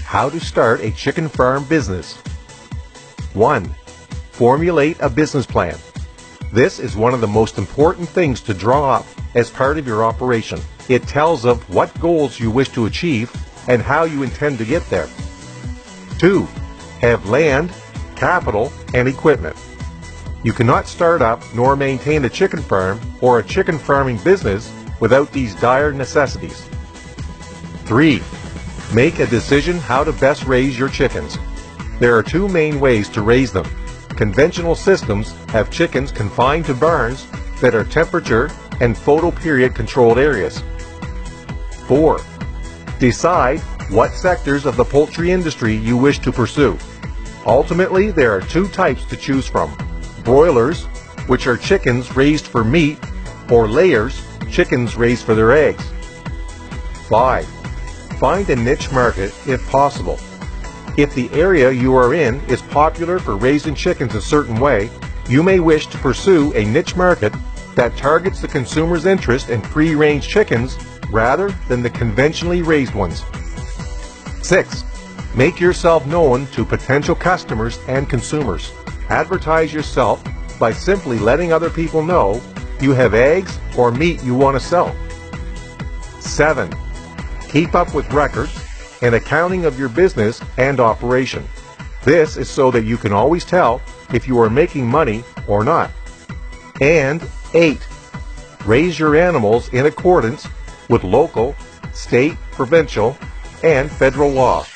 how to start a chicken farm business. 1. Formulate a business plan. This is one of the most important things to draw up as part of your operation. It tells of what goals you wish to achieve and how you intend to get there. 2. Have land, capital, and equipment. You cannot start up nor maintain a chicken farm or a chicken farming business without these dire necessities. 3. Make a decision how to best raise your chickens. There are two main ways to raise them. Conventional systems have chickens confined to barns that are temperature and photoperiod controlled areas. 4. Decide what sectors of the poultry industry you wish to pursue. Ultimately, there are two types to choose from: broilers, which are chickens raised for meat, or layers, chickens raised for their eggs. 5. Find a niche market if possible. If the area you are in is popular for raising chickens a certain way, you may wish to pursue a niche market that targets the consumer's interest in free-range chickens rather than the conventionally raised ones. 6. Make yourself known to potential customers and consumers. Advertise yourself by simply letting other people know you have eggs or meat you want to sell. 7. Keep up with records and accounting of your business and operation. This is so that you can always tell if you are making money or not. And 8. Raise your animals in accordance with local, state, provincial, and federal law.